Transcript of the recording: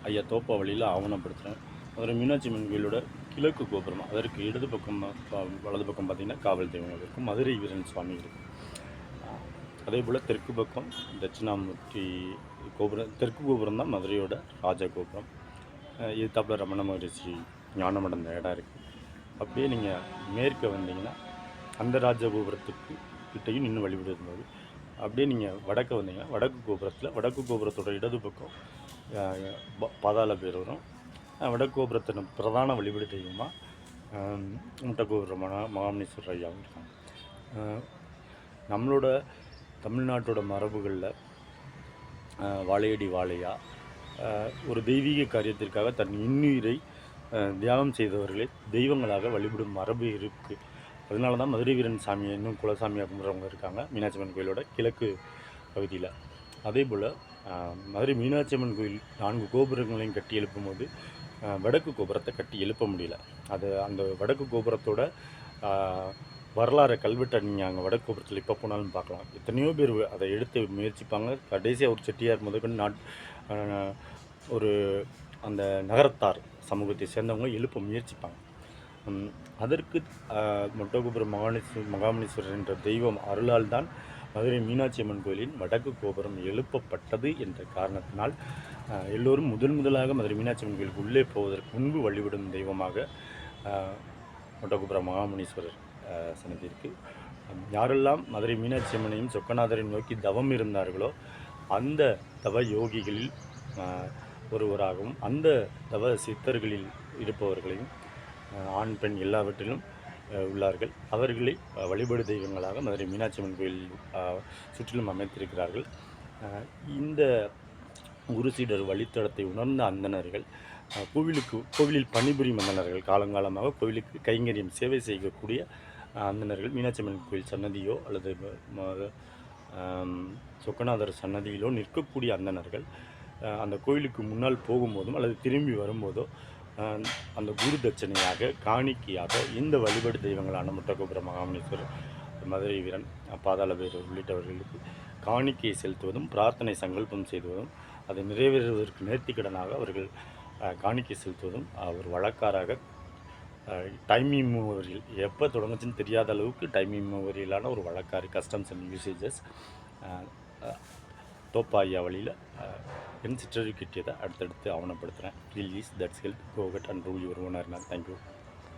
ஐயா தோப்பா வழியில் ஆவணப்படுத்துகிறேன். மதுரை மீனாட்சி அம்மன் கோயிலோட கிழக்கு கோபுரம், அதற்கு இடது பக்கம் வலது பக்கம் பார்த்திங்கன்னா காவல் தெய்வங்கள் இருக்கும், மதுரை வீரன் சுவாமி இருக்கும். அதே போல் தெற்கு பக்கம் தட்சிணாமூர்த்தி கோபுரம், தெற்கு கோபுரம் தான் மதுரையோட ராஜ கோபுரம். எதிர்த்தாப்புல ரமண மகரிஷி ஞானமடம் அந்த இடம் இருக்குது. அப்படியே நீங்கள் மேற்க வந்தீங்கன்னா அந்த ராஜ கோபுரத்துக்கு கிட்டையும் இன்னும் வழிபடு இருந்தது. அப்படியே நீங்கள் வடக்கு வந்தீங்கன்னா வடக்கு கோபுரத்தோட இடது பக்கம் பாதாள பைரவரும், வடக்கு கோபுரத்தின் பிரதான வழிபடு தெய்வமாக முட்டகோபுரமான மகாமணீஸ்வரர் ஐயாவும் இருக்காங்க. நம்மளோட தமிழ்நாட்டோட மரபுகளில் வாழையடி வாழையா ஒரு தெய்வீக காரியத்திற்காக தன் இன்னுயிரை தியாகம் செய்தவர்களை தெய்வங்களாக வழிபடும் மரபு இருக்குது. அதனால தான் மதுரை வீரன் சாமியை இன்னும் குலசாமியாக கும்பிட்றவங்க இருக்காங்க மீனாட்சி அம்மன் கோயிலோட கிழக்கு பகுதியில். அதே போல் மதுரை மீனாட்சி அம்மன் கோயில் 4 கோபுரங்களையும் கட்டி எழுப்பும் போது வடக்கு கோபுரத்தை கட்டி எழுப்ப முடியல. அது அந்த வடக்கு கோபுரத்தோட வரலாறு கல்வெட்டை நீங்கள் அங்கே வடக்கு கோபுரத்தில் இப்போ போனாலும் பார்க்கலாம். எத்தனையோ பேர் அதை எடுத்து முயற்சிப்பாங்க. கடைசியாக ஒரு செட்டியார் முதற்கொண்டு ஒரு அந்த நகரத்தார் சமூகத்தை சேர்ந்தவங்க எழுப்ப முயற்சிப்பாங்க. அதற்கு முட்டகோபுரம் மகாமணீஸ்வரர் என்ற தெய்வம் அருளால் தான் மதுரை மீனாட்சி அம்மன் கோயிலின் வடக்கு கோபுரம் எழுப்பப்பட்டது என்ற காரணத்தினால் எல்லோரும் முதலாக மதுரை மீனாட்சி அம்மன் கோயிலுக்கு உள்ளே போவதற்கு முன்பு வழிபடும் தெய்வமாக முட்டகோபுரம் மகாமணீஸ்வரர் சன்னதி இருக்குது. யாரெல்லாம் மதுரை மீனாட்சி அம்மனையும் சொக்கநாதரை நோக்கி தவம் இருந்தார்களோ அந்த தவ யோகிகளில் ஒருவராகவும் அந்த தவ சித்தர்களில் இருப்பவர்களையும் ஆண் பெண் எல்லாவற்றிலும் உள்ளார்கள். அவர்களை வழிபாடு தெய்வங்களாக மதுரை மீனாட்சி அம்மன் கோயில் சுற்றிலும் அமைத்திருக்கிறார்கள். இந்த குரு சீடர் வழித்தடத்தை உணர்ந்த அந்தணர்கள் கோவிலில் பணிபுரியும் அந்தணர்கள், காலங்காலமாக கோவிலுக்கு கைங்கரியம் சேவை செய்யக்கூடிய அந்தணர்கள் மீனாட்சி அம்மன் கோயில் சன்னதியோ அல்லது சொக்கநாதர் சன்னதியிலோ நிற்கக்கூடிய அந்தணர்கள் அந்த கோயிலுக்கு முன்னால் போகும்போதும் அல்லது திரும்பி வரும்போதோ அந்த குரு தட்சணையாக காணிக்கையாக இந்த வழிபாடு தெய்வங்களான முட்டகோபுரம் மகாமணீஸ்வரர், மதுரை வீரன், பாதாள பைரவர் உள்ளிட்டவர்களுக்கு காணிக்கையை செலுத்துவதும் பிரார்த்தனை சங்கல்பம் செய்துவதும் அதை நிறைவேறுவதற்கு நேர்த்திக்கடனாக அவர்கள் காணிக்கை செலுத்துவதும் ஒரு வழக்காராக டைம் இம்மோரியல் எப்போ தொடங்குச்சுன்னு தெரியாத அளவுக்கு டைம் இம்மோரியலான ஒரு வழக்காறு கஸ்டம்ஸ் அண்ட் யூசேஜஸ் தோப்பாயா வழியில் என் சிற்றறிவு கிட்டியதை அடுத்தடுத்து ஆவணப்படுத்துகிறேன். Please that's help, go get and rule your owner. Thank you.